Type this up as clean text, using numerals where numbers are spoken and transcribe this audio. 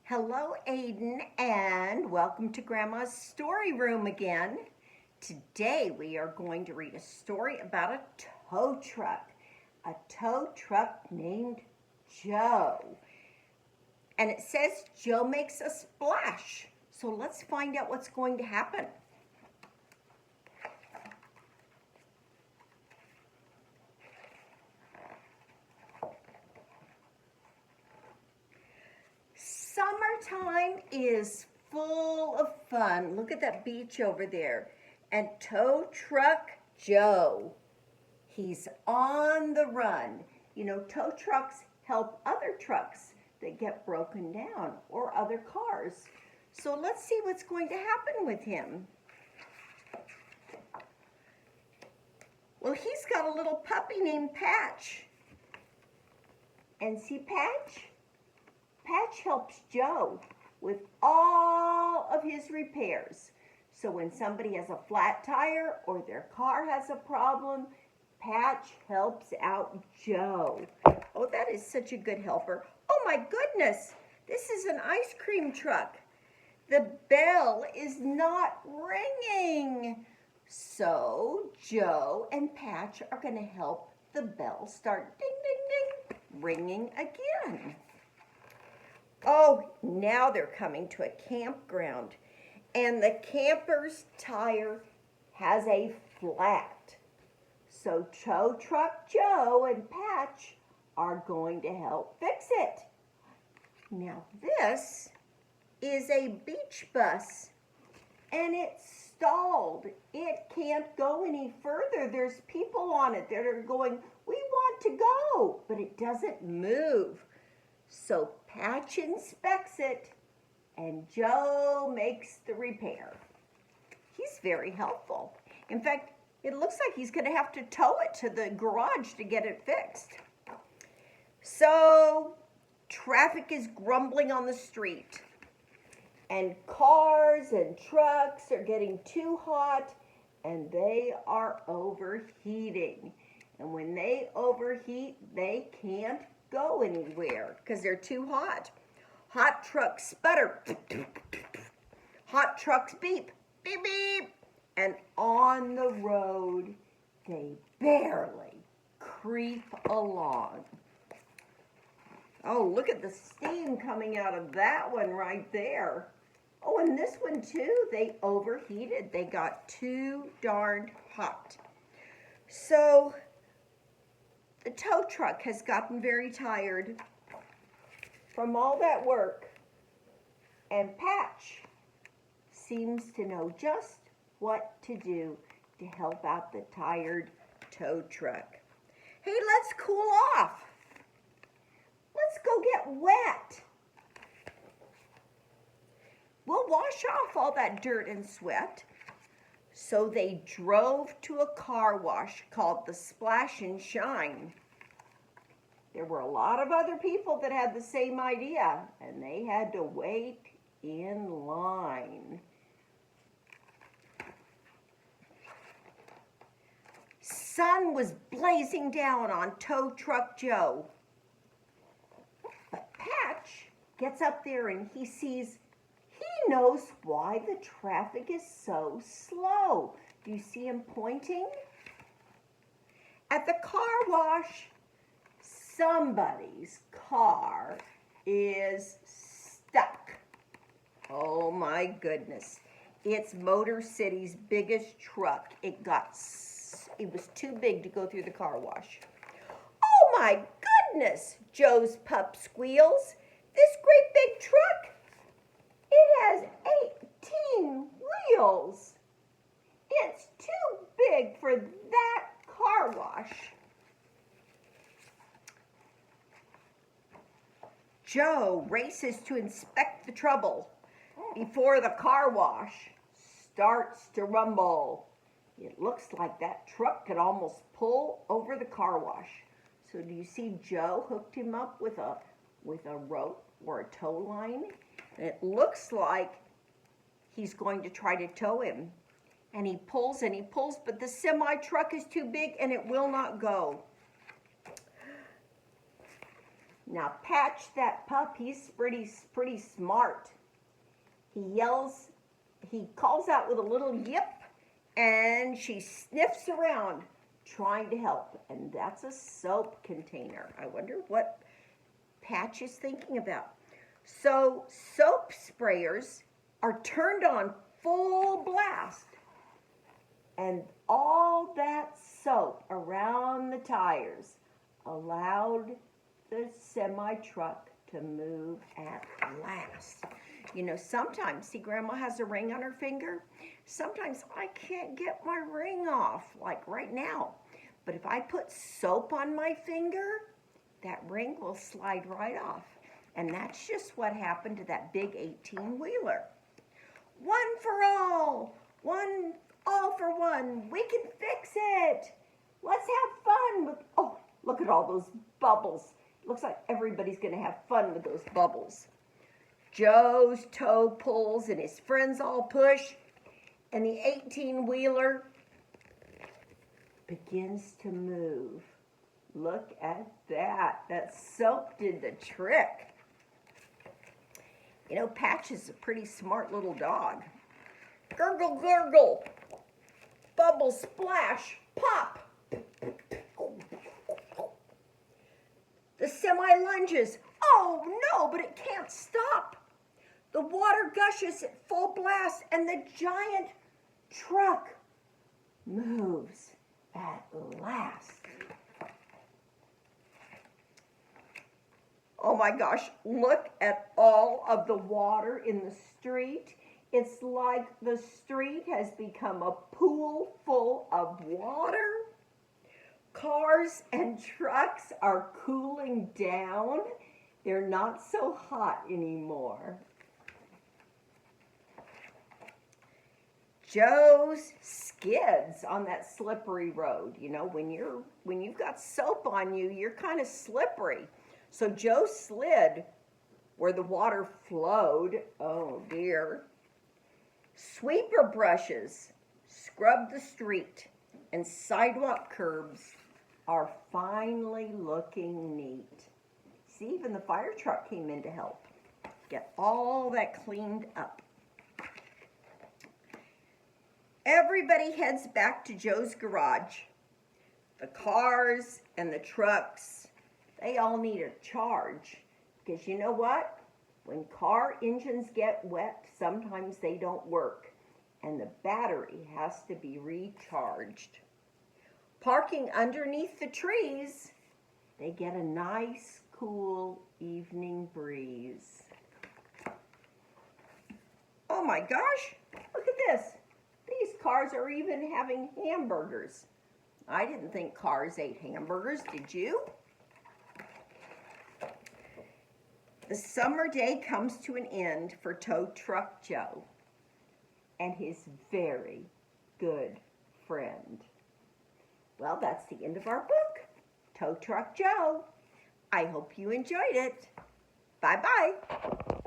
Hello, Aiden, and welcome to Grandma's Story Room again. Today we are going to read a story about a tow truck named Joe. And it says Joe makes a splash. So let's find out what's going to happen. Summertime is full of fun. Look at that beach over there. And tow truck Joe, he's on the run. You know, tow trucks help other trucks that get broken down or other cars. So let's see what's going to happen with him. Well, he's got a little puppy named Patch. And see Patch? Patch helps Joe with all of his repairs. So when somebody has a flat tire or their car has a problem, Patch helps out Joe. Oh, that is such a good helper. Oh my goodness, this is an ice cream truck. The bell is not ringing. So Joe and Patch are going to help the bell start ding, ding, ding, ringing again. Oh, now they're coming to a campground, and the camper's tire has a flat. So tow truck Joe and Patch are going to help fix it. Now this is a beach bus, and it's stalled. It can't go any further. There's people on it that are going, "We want to go," but it doesn't move. So Patch inspects it, and Joe makes the repair. He's very helpful. In fact, it looks like he's going to have to tow it to the garage to get it fixed. So traffic is grumbling on the street, and cars and trucks are getting too hot, and they are overheating. And when they overheat, they can't go anywhere because they're too hot. Hot trucks sputter. Hot trucks beep, beep, beep. And on the road, they barely creep along. Oh, look at the steam coming out of that one right there. Oh, and this one too, they overheated. They got too darned hot. So the tow truck has gotten very tired from all that work, and Patch seems to know just what to do to help out the tired tow truck. Hey, let's cool off. Let's go get wet. We'll wash off all that dirt and sweat. So they drove to a car wash called the Splash and Shine. There were a lot of other people that had the same idea, and they had to wait in line. Sun was blazing down on tow truck Joe. But Patch gets up there and he sees, he knows why the traffic is so slow. Do you see him pointing? At the car wash, somebody's car is stuck. Oh my goodness. It's Motor City's biggest truck. It was too big to go through the car wash. Oh my goodness, Joe's pup squeals. This great big truck, it has 18 wheels. It's too big for that car wash. Joe races to inspect the trouble before the car wash starts to rumble. It looks like that truck could almost pull over the car wash. So do you see Joe hooked him up with a rope or a tow line? And it looks like he's going to try to tow him. And he pulls, but the semi truck is too big and it will not go. Now Patch, that pup, he's pretty smart. He calls out with a little yip, and she sniffs around trying to help. And that's a soap container. I wonder what Patch is thinking about. So soap sprayers are turned on full blast, and all that soap around the tires allowed the semi-truck to move at last. You know, sometimes, see, Grandma has a ring on her finger. Sometimes I can't get my ring off, like right now. But if I put soap on my finger, that ring will slide right off. And that's just what happened to that big 18-wheeler. One for all. All for one. We can fix it. Let's have fun with, oh, look at all those bubbles. Looks like everybody's going to have fun with those bubbles. Joe's toe pulls and his friends all push, and the 18-wheeler begins to move. Look at that. That soap did the trick. You know, Patch is a pretty smart little dog. Gurgle, gurgle. Bubble, splash, pop. The semi lunges. Oh no, but it can't stop. The water gushes at full blast, and the giant truck moves at last. Oh my gosh, look at all of the water in the street. It's like the street has become a pool full of water. Cars and trucks are cooling down. They're not so hot anymore. Joe's skids on that slippery road. You know, when you've got soap on you, you're kind of slippery. So Joe slid where the water flowed. Oh dear. Sweeper brushes scrub the street, and sidewalk curbs are finally looking neat. See, even the fire truck came in to help get all that cleaned up. Everybody heads back to Joe's garage. The cars and the trucks, they all need a charge. Because you know what? When car engines get wet, sometimes they don't work. And the battery has to be recharged. Parking underneath the trees, they get a nice, cool evening breeze. Oh my gosh, look at this. These cars are even having hamburgers. I didn't think cars ate hamburgers, did you? The summer day comes to an end for Tow Truck Joe and his very good friend. Well, that's the end of our book, Tow Truck Joe. I hope you enjoyed it. Bye-bye.